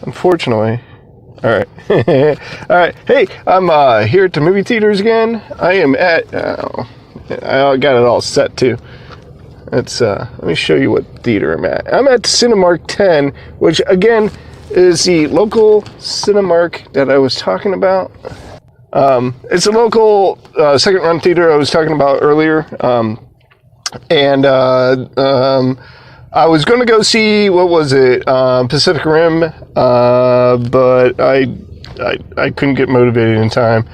unfortunately. All right. All right. Hey, I'm here at the movie theaters again. I am at, I got it all set too. Let me show you what theater I'm at. I'm at Cinemark 10, which again is the local Cinemark that I was talking about. It's a local second run theater I was talking about earlier. I was going to go see, what was it, Pacific Rim, but I couldn't get motivated in time.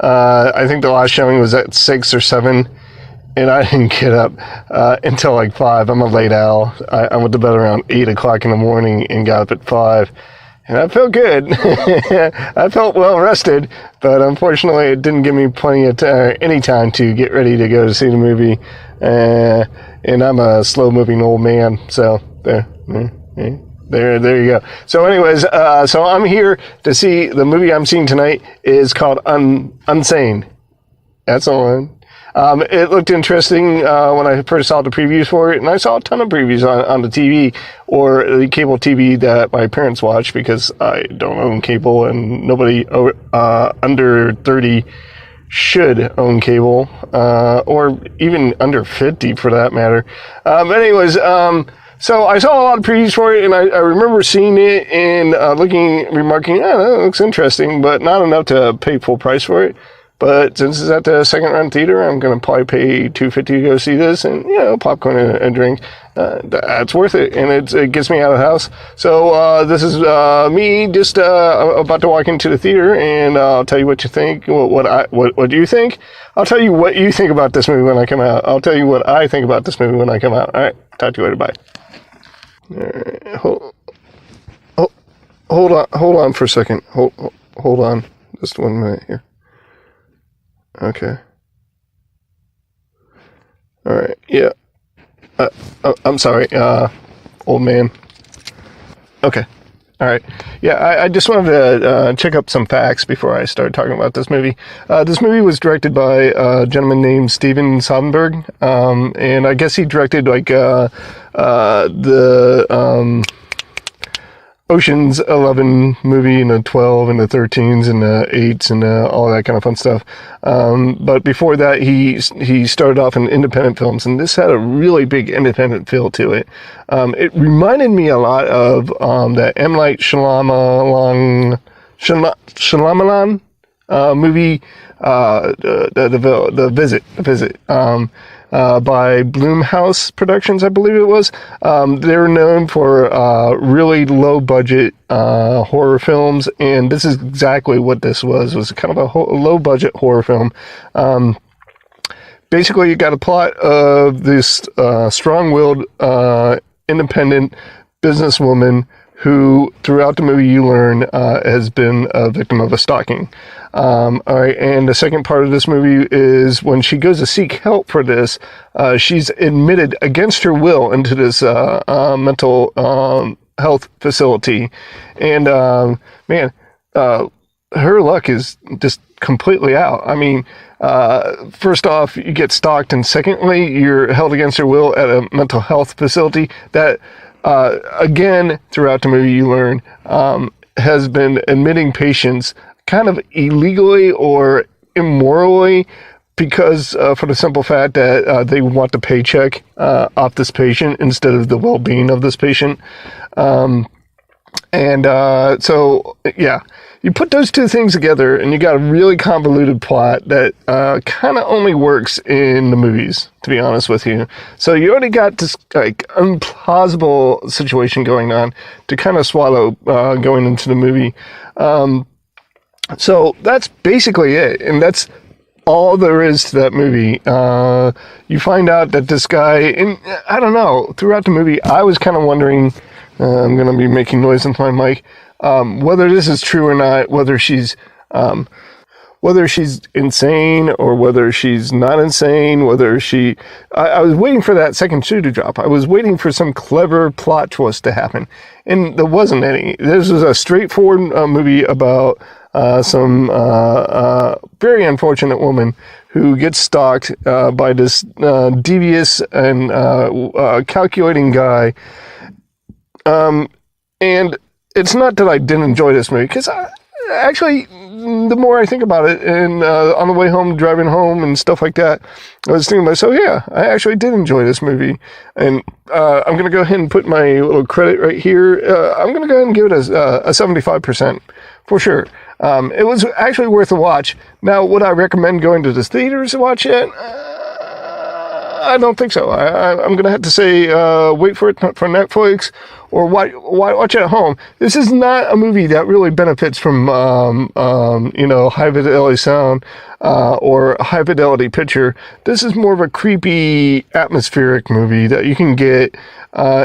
I think the last showing was at 6 or 7, and I didn't get up until like 5. I'm a late owl. I went to bed around 8 o'clock in the morning and got up at 5. And I felt good. I felt well rested, but unfortunately it didn't give me plenty of any time to get ready to go to see the movie. And I'm a slow-moving old man, so there you go. So anyways, so I'm here to see the movie I'm seeing tonight is called Unsane. That's the one. It looked interesting when I first saw the previews for it, and I saw a ton of previews on the TV or the cable TV that my parents watch because I don't own cable, and nobody under 30 should own cable, or even under 50 for that matter. So I saw a lot of previews for it, and I remember seeing it and remarking, that looks interesting, but not enough to pay full price for it. But since it's at the second run theater, I'm going to probably pay $2.50 to go see this, and popcorn and a drink. That's worth it, and it gets me out of the house. So this is me just about to walk into the theater, and I'll tell you what you think. What do you think? I'll tell you what you think about this movie when I come out. I'll tell you what I think about this movie when I come out. All right, talk to you later. Bye. All right, hold on for a second. Hold on, just 1 minute here. Okay. All right. Yeah. I'm sorry, old man. Okay. All right. Yeah, I just wanted to check up some facts before I start talking about this movie. This movie was directed by a gentleman named Steven Soderbergh, and I guess he directed like the Ocean's 11 movie and the 12 and the 13s and the 8s and all that kind of fun stuff. But before that, he started off in independent films, and this had a really big independent feel to it. It reminded me a lot of that M. Night Shyamalan movie, The Visit. By Blumhouse Productions, I believe it was. They're known for really low-budget horror films, and this is exactly what this was kind of a low-budget horror film. Basically, you got a plot of this strong-willed, independent businesswoman who, throughout the movie, you learn has been a victim of a stalking. All right, and the second part of this movie is when she goes to seek help for this, she's admitted against her will into this mental health facility, and her luck is just completely out. I mean, first off, you get stalked, and secondly, you're held against your will at a mental health facility that, again, throughout the movie, you learn has been admitting patients kind of illegally or immorally because for the simple fact that they want the paycheck off this patient instead of the well-being of this patient. So you put those two things together and you got a really convoluted plot that kind of only works in the movies, to be honest with you. So you already got this like implausible situation going on to kind of swallow going into the movie. So that's basically it, and that's all there is to that movie. You find out that this guy, and I don't know, throughout the movie, I was kind of wondering, I'm going to be making noise into my mic, whether this is true or not, whether she's insane or whether she's not insane, I was waiting for that second shoe to drop. I was waiting for some clever plot twist to happen, and there wasn't any. This was a straightforward movie about some very unfortunate woman who gets stalked by this devious and calculating guy. And it's not that I didn't enjoy this movie, because actually, the more I think about it, and on the way home, driving home, and stuff like that, I was thinking to myself, yeah, I actually did enjoy this movie. And I'm going to go ahead and put my little credit right here. I'm going to go ahead and give it a 75%, for sure. It was actually worth a watch. Now, would I recommend going to the theaters to watch it? I don't think so. I'm going to have to say wait for it for Netflix, or watch it at home. This is not a movie that really benefits from high fidelity sound or high fidelity picture. This is more of a creepy, atmospheric movie that you can get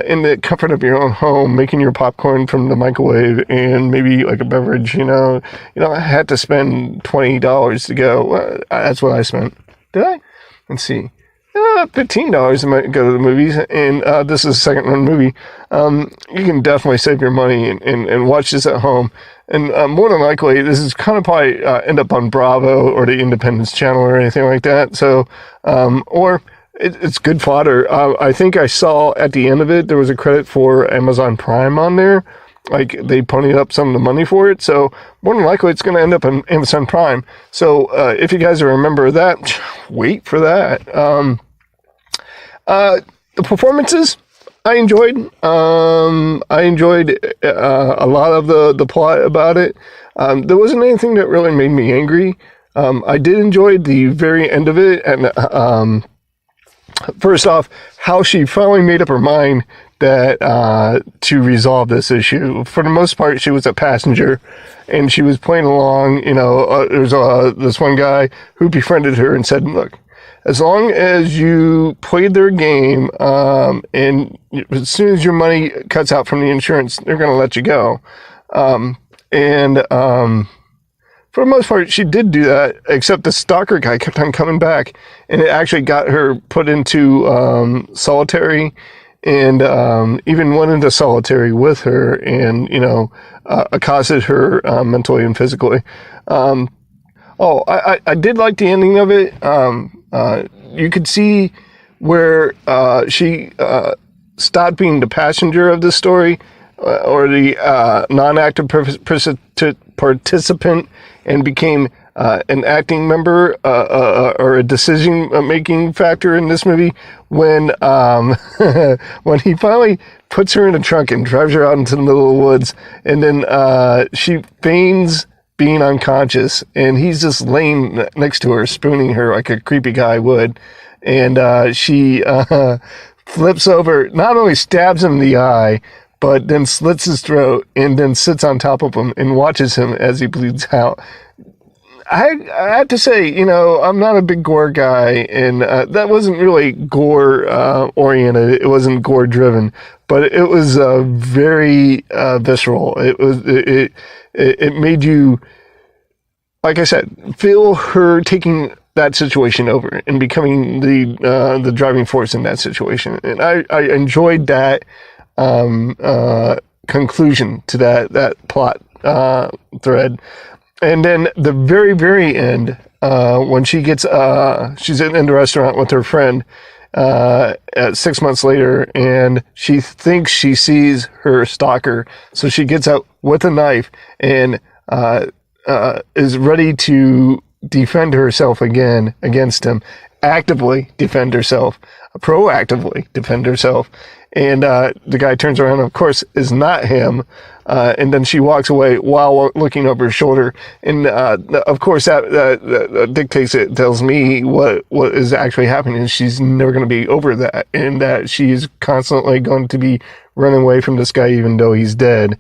in the comfort of your own home, making your popcorn from the microwave and maybe like a beverage. I had to spend $20 to go. That's what I spent. Did I? Let's see. $15 to go to the movies, and this is a second-run movie. You can definitely save your money and watch this at home. And more than likely, this is kind of probably end up on Bravo or the Independence Channel or anything like that. So, or it's good fodder. I think I saw at the end of it, there was a credit for Amazon Prime on there. Like, they ponied up some of the money for it. So, more than likely, it's going to end up on Amazon Prime. So, if you guys are a member of that, wait for that. The performances, I enjoyed. I enjoyed a lot of the plot about it. There wasn't anything that really made me angry. I did enjoy the very end of it. And first off, how she finally made up her mind that to resolve this issue. For the most part, she was a passenger, and she was playing along. There's this one guy who befriended her and said, "Look, as long as you played their game, and as soon as your money cuts out from the insurance, they're going to let you go." For the most part, she did do that, except the stalker guy kept on coming back, and it actually got her put into solitary, and even went into solitary with her, and accosted her mentally and physically. I did like the ending of it. You could see where she stopped being the passenger of the story, or the non-active participant, and became an acting member or a decision-making factor in this movie when when he finally puts her in a trunk and drives her out into the middle of the woods, and then she feigns being unconscious, and he's just laying next to her, spooning her like a creepy guy would, and she flips over, not only stabs him in the eye, but then slits his throat, and then sits on top of him and watches him as he bleeds out. I have to say, I'm not a big gore guy, and that wasn't really gore oriented. It wasn't gore driven, but it was very visceral. It made you, like I said, feel her taking that situation over and becoming the driving force in that situation. And I enjoyed that conclusion to that plot thread. And then the very, very end, when she gets, she's in the restaurant with her friend 6 months later, and she thinks she sees her stalker. So she gets out with a knife and is ready to defend herself again against him, actively defend herself, proactively defend herself. And the guy turns around, and of course, is not him. And then she walks away while looking over her shoulder. And of course, that dictates it, tells me what is actually happening. And she's never going to be over that, and that she's constantly going to be running away from this guy, even though he's dead.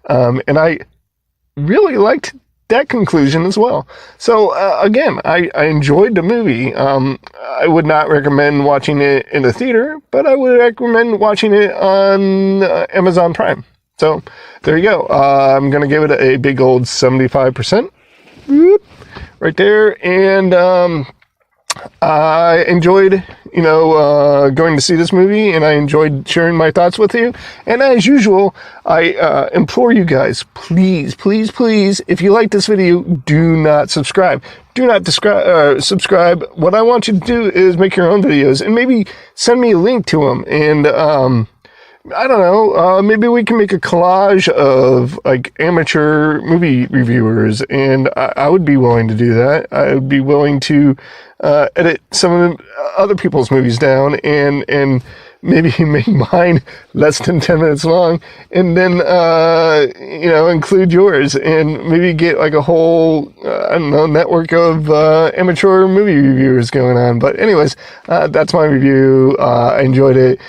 And I really liked that conclusion as well. So again, I enjoyed the movie. I would not recommend watching it in the theater, but I would recommend watching it on Amazon Prime. So there you go. I'm going to give it a big old 75%. Whoop, right there. And I enjoyed, going to see this movie, and I enjoyed sharing my thoughts with you. And as usual, I implore you guys, please, please, please, if you like this video, do not subscribe. Do not subscribe. What I want you to do is make your own videos, and maybe send me a link to them, and I don't know. Maybe we can make a collage of like amateur movie reviewers, and I would be willing to do that. I would be willing to edit some of the other people's movies down and maybe make mine less than 10 minutes long, and then include yours, and maybe get like a whole I don't know, network of amateur movie reviewers going on. But anyways, that's my review. I enjoyed it.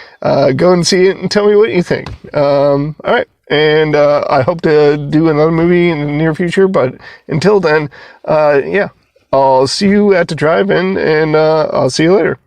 Go and see it and tell me what you think. All right. And I hope to do another movie in the near future. But until then, I'll see you at the drive-in, and I'll see you later.